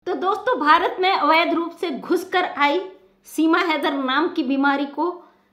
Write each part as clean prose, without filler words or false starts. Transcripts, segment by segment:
तो दोस्तों, भारत में अवैध रूप से घुसकर आई सीमा हैदर नाम की बीमारी को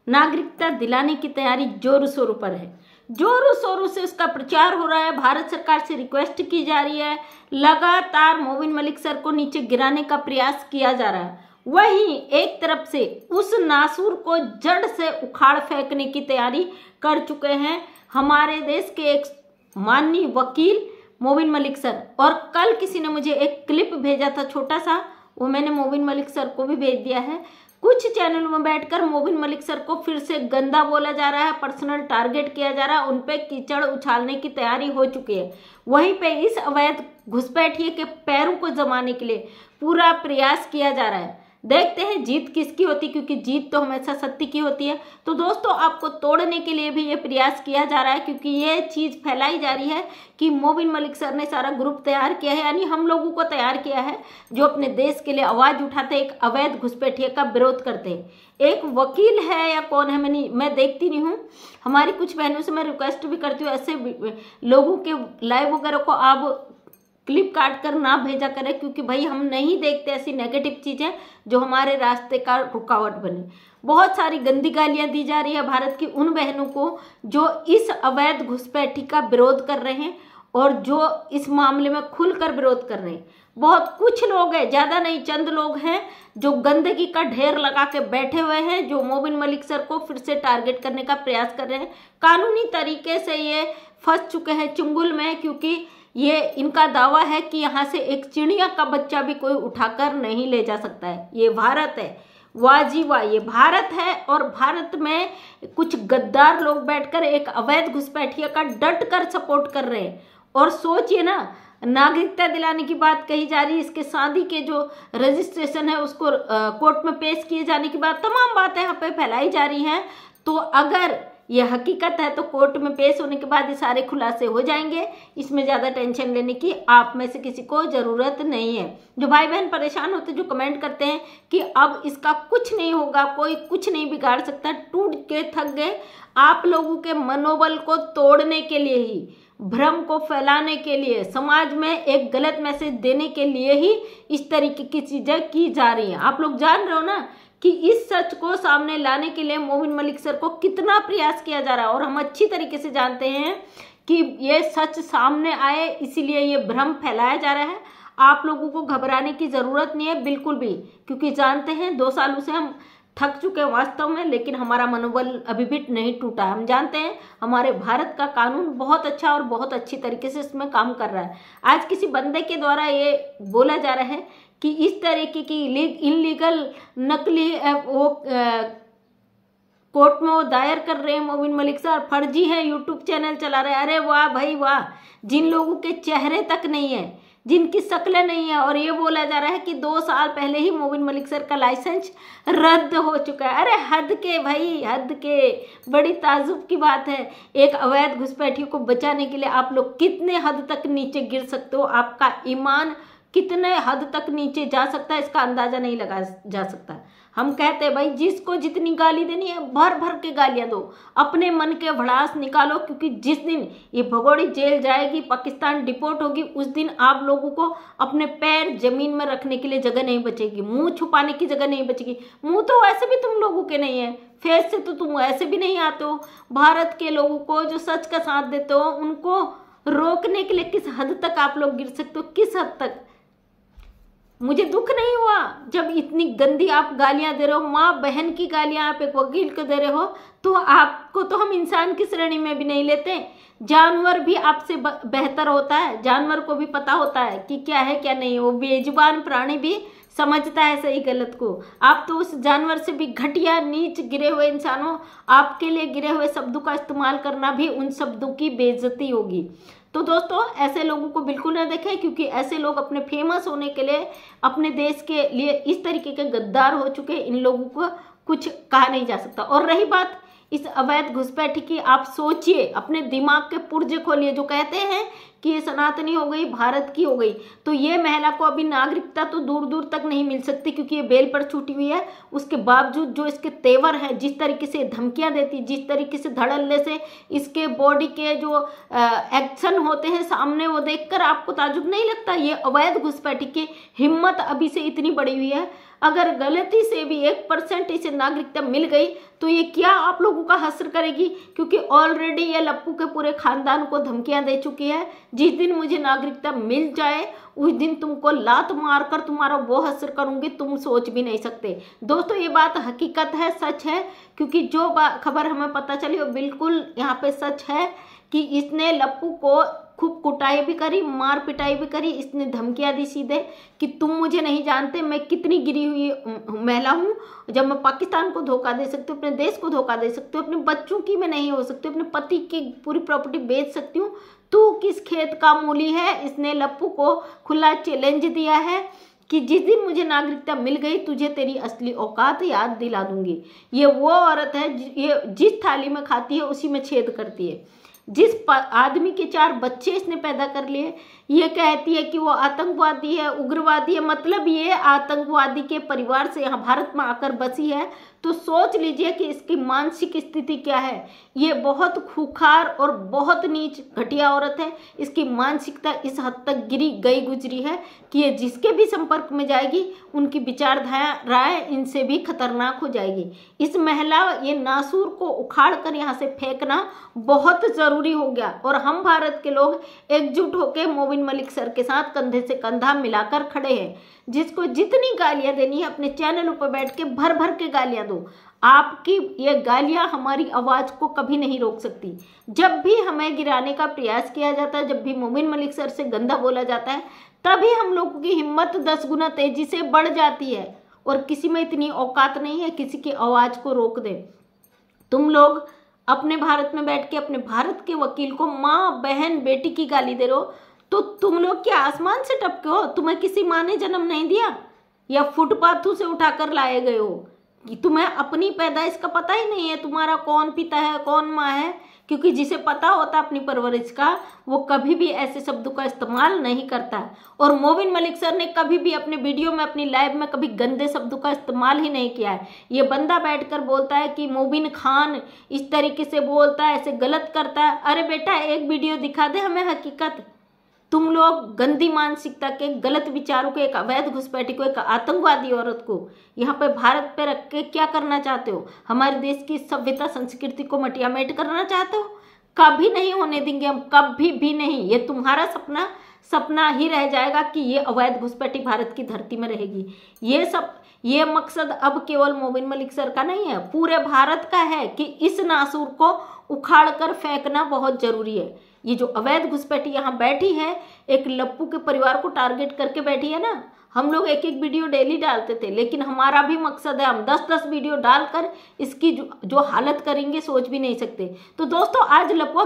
नागरिकता दिलाने की तैयारी जोरों शोरों पर है। जोरों शोरों से उसका प्रचार हो रहा है। भारत सरकार से रिक्वेस्ट की जा रही है। लगातार मोबिन मलिक सर को नीचे गिराने का प्रयास किया जा रहा है। वहीं एक तरफ से उस नासूर को जड़ से उखाड़ फेंकने की तैयारी कर चुके हैं हमारे देश के एक माननीय वकील मोबिन मलिक सर। और कल किसी ने मुझे एक क्लिप भेजा था छोटा सा, वो मैंने मोबिन मलिक सर को भी भेज दिया है। कुछ चैनल में बैठकर मोबिन मलिक सर को फिर से गंदा बोला जा रहा है, पर्सनल टारगेट किया जा रहा है, उन पे कीचड़ उछालने की तैयारी हो चुकी है। वहीं पे इस अवैध घुसपैठिए के पैरों को जमाने के लिए पूरा प्रयास किया जा रहा है। देखते हैं जीत किसकी होती, क्योंकि जीत तो हमेशा सत्य की होती है। तो दोस्तों, आपको तोड़ने के लिए भी ये प्रयास किया जा रहा है, क्योंकि ये चीज़ फैलाई जा रही है कि मोबिन मलिक सर ने सारा ग्रुप तैयार किया है, यानी हम लोगों को तैयार किया है जो अपने देश के लिए आवाज़ उठाते, एक अवैध घुसपैठिए का विरोध करते हैं। एक वकील है या कौन है, मैं देखती नहीं हूँ। हमारी कुछ बहनों से मैं रिक्वेस्ट भी करती हूँ, ऐसे लोगों के लाइव वगैरह को आप क्लिप काट कर ना भेजा करें, क्योंकि भाई हम नहीं देखते ऐसी नेगेटिव चीज़ें जो हमारे रास्ते का रुकावट बने। बहुत सारी गंदी गालियां दी जा रही है भारत की उन बहनों को जो इस अवैध घुसपैठी का विरोध कर रहे हैं और जो इस मामले में खुलकर विरोध कर रहे हैं। बहुत कुछ लोग हैं, ज़्यादा नहीं, चंद लोग हैं जो गंदगी का ढेर लगा के बैठे हुए हैं, जो मोबिन मलिक सर को फिर से टारगेट करने का प्रयास कर रहे हैं। कानूनी तरीके से ये फंस चुके हैं चुंगल में, क्योंकि ये इनका दावा है कि यहाँ से एक चिड़िया का बच्चा भी कोई उठाकर नहीं ले जा सकता है। ये भारत है, वाह जी वाह, ये भारत है। और भारत में कुछ गद्दार लोग बैठकर एक अवैध घुसपैठिया का डट कर सपोर्ट कर रहे हैं। और सोचिए ना, नागरिकता दिलाने की बात कही जा रही है, इसके शादी के जो रजिस्ट्रेशन है उसको कोर्ट में पेश किए जाने की बात, तमाम बातें यहाँ पे फैलाई जा रही हैं। तो अगर ये हकीकत है तो कोर्ट में पेश होने के बाद ये सारे खुलासे हो जाएंगे। इसमें ज़्यादा टेंशन लेने की आप में से किसी को ज़रूरत नहीं है। जो भाई बहन परेशान होते, जो कमेंट करते हैं कि अब इसका कुछ नहीं होगा, कोई कुछ नहीं बिगाड़ सकता, टूट के थक गए। आप लोगों के मनोबल को तोड़ने के लिए ही, भ्रम को फैलाने के लिए, समाज में एक गलत मैसेज देने के लिए ही इस तरीके की चीज़ें की जा रही हैं। आप लोग जान रहे हो ना कि इस सच को सामने लाने के लिए मोबिन मलिक सर को कितना प्रयास किया जा रहा है। और हम अच्छी तरीके से जानते हैं कि ये सच सामने आए, इसीलिए ये भ्रम फैलाया जा रहा है। आप लोगों को घबराने की ज़रूरत नहीं है बिल्कुल भी, क्योंकि जानते हैं 2 सालों से हम थक चुके हैं वास्तव में, लेकिन हमारा मनोबल अभी भी नहीं टूटा। हम जानते हैं हमारे भारत का कानून बहुत अच्छा और बहुत अच्छी तरीके से इसमें काम कर रहा है। आज किसी बंदे के द्वारा ये बोला जा रहा है कि इस तरीके की इनलीगल नकली वो कोर्ट में वो दायर कर रहे हैं मोबिन मलिक सर, फर्जी है, यूट्यूब चैनल चला रहे हैं। अरे वाह भाई वाह, जिन लोगों के चेहरे तक नहीं है, जिनकी शक्लें नहीं है, और ये बोला जा रहा है कि 2 साल पहले ही मोबिन मलिक सर का लाइसेंस रद्द हो चुका है। अरे हद के भाई, हद के, बड़ी ताजुब की बात है। एक अवैध घुसपैठियों को बचाने के लिए आप लोग कितने हद तक नीचे गिर सकते हो, आपका ईमान कितने हद तक नीचे जा सकता है, इसका अंदाजा नहीं लगा जा सकता। हम कहते हैं भाई, जिसको जितनी गाली देनी है भर भर के गालियां दो, अपने मन के भड़ास निकालो, क्योंकि जिस दिन ये भगोड़ी जेल जाएगी, पाकिस्तान डिपोर्ट होगी, उस दिन आप लोगों को अपने पैर जमीन में रखने के लिए जगह नहीं बचेगी, मुंह छुपाने की जगह नहीं बचेगी। मुंह तो वैसे भी तुम लोगों के नहीं है, फेस से तो तुम ऐसे भी नहीं आते हो। भारत के लोगों को जो सच का साथ देते हो, उनको रोकने के लिए किस हद तक आप लोग गिर सकते हो, किस हद तक। मुझे दुख नहीं हुआ जब इतनी गंदी आप गालियां दे रहे हो, माँ बहन की गालियां आप एक वकील को दे रहे हो, तो आपको तो हम इंसान की श्रेणी में भी नहीं लेते। जानवर भी आपसे बेहतर होता है, जानवर को भी पता होता है कि क्या है क्या नहीं है, वो बेजुबान प्राणी भी समझता है सही गलत को। आप तो उस जानवर से भी घटिया नीच गिरे हुए इंसानों, आपके लिए गिरे हुए शब्दों का इस्तेमाल करना भी उन शब्दों की बेइज्जती होगी। तो दोस्तों, ऐसे लोगों को बिल्कुल ना देखें, क्योंकि ऐसे लोग अपने फेमस होने के लिए, अपने देश के लिए इस तरीके के गद्दार हो चुके, इन लोगों को कुछ कहा नहीं जा सकता। और रही बात इस अवैध घुसपैठी की, आप सोचिए, अपने दिमाग के पुर्जे खोलिए। जो कहते हैं कि ये सनातनी हो गई, भारत की हो गई, तो ये महिला को अभी नागरिकता तो दूर दूर तक नहीं मिल सकती, क्योंकि ये बेल पर छूटी हुई है। उसके बावजूद जो इसके तेवर है, जिस तरीके से धमकियां देती, जिस तरीके से धड़ल्ले से इसके बॉडी के जो एक्शन होते हैं सामने, वो देखकर आपको ताजुब नहीं लगता? ये अवैध घुसपैठी की हिम्मत अभी से इतनी बढ़ी हुई है। अगर गलती से भी 1% इसे नागरिकता मिल गई तो ये क्या आप लोगों का हश्र करेगी? क्योंकि ऑलरेडी ये लप्पू के पूरे खानदान को धमकियां दे चुकी है, जिस दिन मुझे नागरिकता मिल जाए उस दिन तुमको लात मारकर तुम्हारा वो हश्र करूंगी, तुम सोच भी नहीं सकते। दोस्तों ये बात हकीकत है, सच है, क्योंकि जो खबर हमें पता चली वो बिल्कुल यहाँ पे सच है कि इसने लप्पू को खूब कुटाई भी करी, मार पिटाई भी करी। इसने धमकियां दी सीधे कि तुम मुझे नहीं जानते, मैं कितनी गिरी हुई महिला हूँ, जब मैं पाकिस्तान को धोखा दे सकती हूँ, अपने देश को धोखा दे सकती हूँ, अपने बच्चों की मैं नहीं हो सकती, अपने पति की पूरी प्रॉपर्टी बेच सकती हूँ, तू किस खेत का मूली है। इसने लप्पू को खुला चैलेंज दिया है कि जिस दिन मुझे नागरिकता मिल गई तुझे तेरी असली औकात याद दिला दूंगी। ये वो औरत है, ये जिस थाली में खाती है उसी में छेद करती है। जिस आदमी के 4 बच्चे इसने पैदा कर लिए, ये कहती है कि वो आतंकवादी है, उग्रवादी है, मतलब ये आतंकवादी के परिवार से यहाँ भारत में आकर बसी है। तो सोच लीजिए कि इसकी मानसिक स्थिति क्या है। ये बहुत खूंखार और बहुत नीच घटिया औरत है। इसकी मानसिकता इस हद तक गिरी गई गुजरी है कि ये जिसके भी संपर्क में जाएगी उनकी विचारधाराएं इनसे भी खतरनाक हो जाएगी। इस महिला ये नासूर को उखाड़ कर यहाँ से फेंकना बहुत जरूरी हो गया, और हम भारत के लोग एकजुट होकर मोबिन मलिक सर के साथ कंधे से कंधा मिलाकर खड़े हैं। जिसको जितनी गालियां देनी है अपने चैनल पर बैठ के भर भर के गालियां दो। आपकी ये गालियां हमारी आवाज को कभी नहीं रोक सकती। जब भी हमें गिराने का प्रयास किया जाता है, जब भी मोबिन मलिक सर से गंदा बोला जाता है, तभी हम लोगों की हिम्मत 10 गुना तेजी से बढ़ जाती है, और किसी में इतनी औकात नहीं है किसी की आवाज को रोक दे। तुम लोग अपने भारत में बैठ के अपने भारत के वकील को माँ, बहन, बेटी की गाली दे रहे हो, तो तुम लोग क्या आसमान से टपके हो? तुम्हें किसी माँ ने जन्म नहीं दिया, या फुटपाथों से उठाकर लाए गए हो? कि तुम्हें अपनी पैदाइश का पता ही नहीं है, तुम्हारा कौन पिता है कौन माँ है? क्योंकि जिसे पता होता अपनी परवरिश का, वो कभी भी ऐसे शब्दों का इस्तेमाल नहीं करता। और मोबिन मलिक सर ने कभी भी अपने वीडियो में, अपनी लाइव में कभी गंदे शब्दों का इस्तेमाल ही नहीं किया है। ये बंदा बैठकर बोलता है कि मोबिन खान इस तरीके से बोलता है, ऐसे गलत करता है। अरे बेटा, एक वीडियो दिखा दे हमें हकीकत। तुम लोग गंदी मानसिकता के, गलत विचारों के, एक अवैध घुसपैठी को, एक आतंकवादी औरत को यहाँ पे भारत पे रख के क्या करना चाहते हो? हमारे देश की सभ्यता संस्कृति को मटियामेट करना चाहते हो? कभी नहीं होने देंगे हम, कभी भी नहीं। ये तुम्हारा सपना ही रह जाएगा कि ये अवैध घुसपैठी भारत की धरती में रहेगी। ये मकसद अब केवल मोबिन मलिक सर का नहीं है, पूरे भारत का है कि इस नासूर को उखाड़ कर फेंकना बहुत जरूरी है। ये जो अवैध घुसपैठी यहाँ बैठी है, एक लप्पू के परिवार को टारगेट करके बैठी है ना। हम लोग एक एक वीडियो डेली डालते थे, लेकिन हमारा भी मकसद है, हम 10-10 वीडियो डालकर इसकी जो हालत करेंगे सोच भी नहीं सकते। तो दोस्तों, आज लप्पू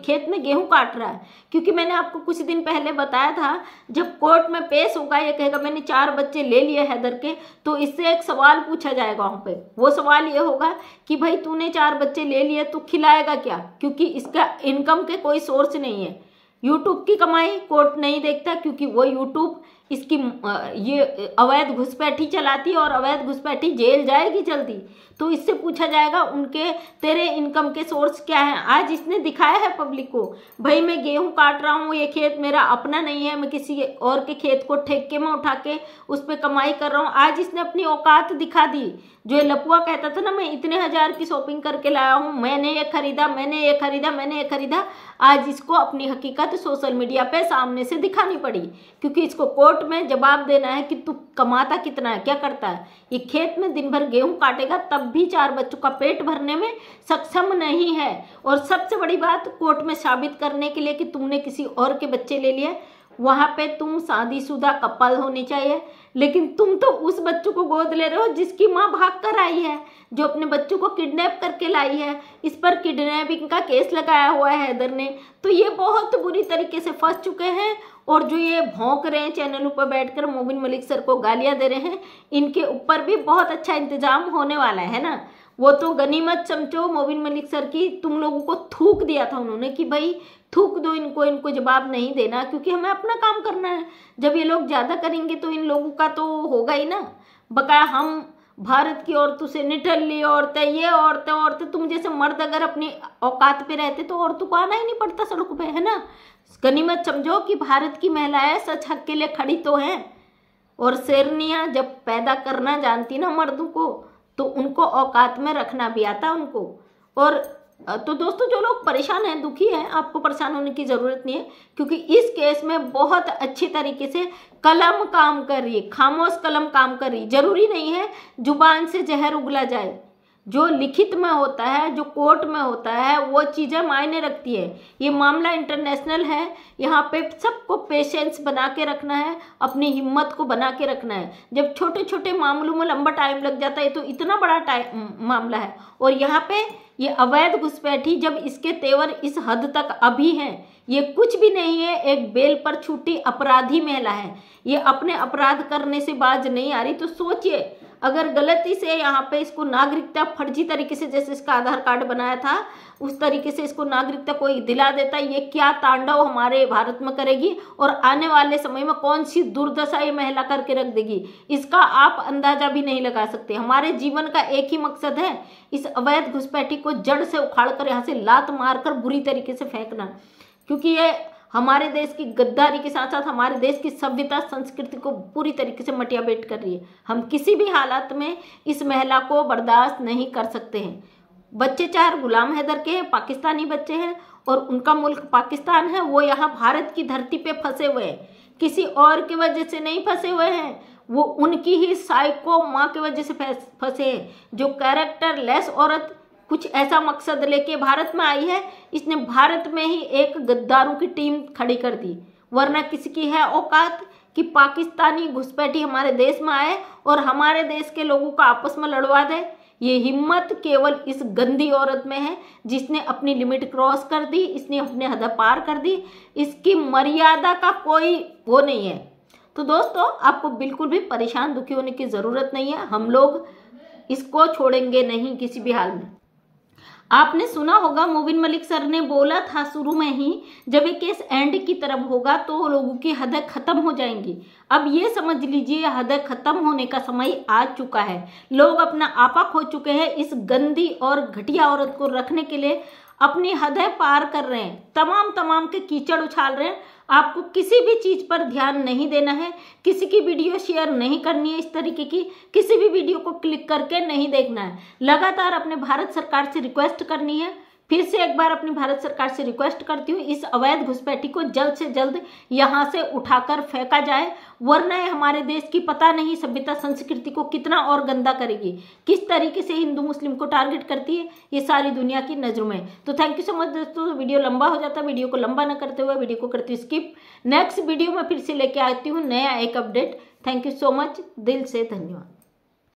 खेत में गेहूं काट रहा है, क्योंकि मैंने आपको कुछ दिन पहले बताया था, जब कोर्ट में पेश होगा ये कहेगा मैंने 4 बच्चे ले लिए हैदर के, तो इससे एक सवाल पूछा जाएगा वहाँ पे। वो सवाल ये होगा कि भाई तूने 4 बच्चे ले लिए तो खिलाएगा क्या? क्योंकि इसका इनकम के कोई सोर्स नहीं है। यूट्यूब की कमाई कोर्ट नहीं देखता, क्योंकि वो यूट्यूब इसकी ये अवैध घुसपैठी चलाती है, और अवैध घुसपैठी जेल जाएगी जल्दी। तो इससे पूछा जाएगा उनके तेरे इनकम के सोर्स क्या हैं। आज इसने दिखाया है पब्लिक को, भाई मैं गेहूं काट रहा हूँ, ये खेत मेरा अपना नहीं है, मैं किसी और के खेत को ठेके में उठा के उस पर कमाई कर रहा हूँ। आज इसने अपनी औकात दिखा दी। जो ये लपुआ कहता था ना, मैं इतने हजार की शॉपिंग करके लाया हूँ, मैंने ये खरीदा, मैंने ये खरीदा, मैंने ये खरीदा, आज इसको अपनी हकीकत सोशल मीडिया पे सामने से दिखानी पड़ी, क्योंकि इसको कोर्ट में जवाब देना है कि तू कमाता कितना है, क्या करता है। ये खेत में दिन भर गेहूं काटेगा तब भी 4 बच्चों का पेट भरने में सक्षम नहीं है। और सबसे बड़ी बात, कोर्ट में साबित करने के लिए कि तुमने किसी और के बच्चे ले लिए, वहां पे तुम शादीशुदा कपल होनी चाहिए, लेकिन तुम तो उस बच्चों को गोद ले रहे हो जिसकी माँ भाग कर आई है, जो अपने बच्चों को किडनैप करके लाई है। इस पर किडनैपिंग का केस लगाया हुआ है हैदर ने। तो ये बहुत बुरी तरीके से फंस चुके हैं, और जो ये भौंक रहे हैं चैनलों पर बैठकर मोबिन मलिक सर को गालियां दे रहे हैं, इनके ऊपर भी बहुत अच्छा इंतजाम होने वाला है ना। वो तो गनीमत समझो मोबिन मलिक सर की, तुम लोगों को थूक दिया था उन्होंने कि भाई थूक दो इनको जवाब नहीं देना, क्योंकि हमें अपना काम करना है। जब ये लोग ज्यादा करेंगे तो इन लोगों का तो होगा ही ना। बकाया हम भारत की औरतों से निठल्ली औरतें, ये औरतें तुम जैसे मर्द अगर अपनी औकात पे रहते तो औरतों को आना ही नहीं पड़ता सड़कों पे, है ना। गनीमत समझो कि भारत की महिलाएं सच हक के लिए खड़ी तो हैं, और शेरनियां जब पैदा करना जानती ना मर्दों को, तो उनको औकात में रखना भी आता उनको। और तो दोस्तों जो लोग परेशान हैं, दुखी हैं, आपको परेशान होने की ज़रूरत नहीं है, क्योंकि इस केस में बहुत अच्छी तरीके से कलम काम कर रही है, खामोश कलम काम कर रही है। जरूरी नहीं है जुबान से जहर उगला जाए, जो लिखित में होता है, जो कोर्ट में होता है, वो चीज़ें मायने रखती है। ये मामला इंटरनेशनल है, यहाँ पे सबको पेशेंस बना के रखना है, अपनी हिम्मत को बना के रखना है। जब छोटे छोटे मामलों में लंबा टाइम लग जाता है तो इतना बड़ा मामला है। और यहाँ पे ये अवैध घुसपैठी, जब इसके तेवर इस हद तक अभी हैं, ये कुछ भी नहीं है, एक बेल पर छूटी अपराधी महिला है, ये अपने अपराध करने से बाज नहीं आ रही। तो सोचिए अगर गलती से यहाँ पे इसको नागरिकता फर्जी तरीके से, जैसे इसका आधार कार्ड बनाया था उस तरीके से इसको नागरिकता कोई दिला देता, ये क्या तांडव हमारे भारत में करेगी और आने वाले समय में कौन सी दुर्दशा ये महिला करके रख देगी, इसका आप अंदाजा भी नहीं लगा सकते। हमारे जीवन का एक ही मकसद है, इस अवैध घुसपैठी को जड़ से उखाड़ कर यहाँ से लात मारकर बुरी तरीके से फेंकना, क्योंकि ये हमारे देश की गद्दारी के साथ साथ हमारे देश की सभ्यता संस्कृति को पूरी तरीके से मटियाबेट कर रही है। हम किसी भी हालात में इस महिला को बर्दाश्त नहीं कर सकते हैं। बच्चे चाहे गुलाम हैदर के हैं, पाकिस्तानी बच्चे हैं, और उनका मुल्क पाकिस्तान है, वो यहाँ भारत की धरती पे फंसे हुए हैं, किसी और की वजह से नहीं फंसे हुए हैं, वो उनकी ही साइको माँ की वजह से फंसे हैं। जो कैरेक्टर लेस औरत कुछ ऐसा मकसद लेके भारत में आई है, इसने भारत में ही एक गद्दारों की टीम खड़ी कर दी, वरना किसी की है औकात कि पाकिस्तानी घुसपैठी हमारे देश में आए और हमारे देश के लोगों को आपस में लड़वा दे। ये हिम्मत केवल इस गंदी औरत में है, जिसने अपनी लिमिट क्रॉस कर दी, इसने अपने हद पार कर दी, इसकी मर्यादा का कोई वो नहीं है। तो दोस्तों आपको बिल्कुल भी परेशान दुखी होने की ज़रूरत नहीं है, हम लोग इसको छोड़ेंगे नहीं किसी भी हाल में। आपने सुना होगा मोबिन मलिक सर ने बोला था शुरू में ही, जब ये केस एंड की तरफ होगा तो लोगों की हदें खत्म हो जाएंगी। अब ये समझ लीजिए हदें खत्म होने का समय आ चुका है। लोग अपना आपा खो चुके हैं, इस गंदी और घटिया औरत को रखने के लिए अपनी हदें पार कर रहे हैं, तमाम के कीचड़ उछाल रहे हैं। आपको किसी भी चीज पर ध्यान नहीं देना है, किसी की वीडियो शेयर नहीं करनी है, इस तरीके की किसी भी वीडियो को क्लिक करके नहीं देखना है। लगातार अपने भारत सरकार से रिक्वेस्ट करनी है, फिर से एक बार अपनी भारत सरकार से रिक्वेस्ट करती हूँ, इस अवैध घुसपैठी को जल्द से जल्द यहाँ से उठाकर फेंका जाए, वरना ये हमारे देश की पता नहीं सभ्यता संस्कृति को कितना और गंदा करेगी। किस तरीके से हिंदू मुस्लिम को टारगेट करती है ये सारी दुनिया की नजरों में। तो थैंक यू सो मच दोस्तों, वीडियो लंबा हो जाता है, वीडियो को लंबा न करते हुए वीडियो को करती हूँ स्किप। नेक्स्ट वीडियो में फिर से लेके आती हूँ नया एक update. Thank you so much, दिल से धन्यवाद।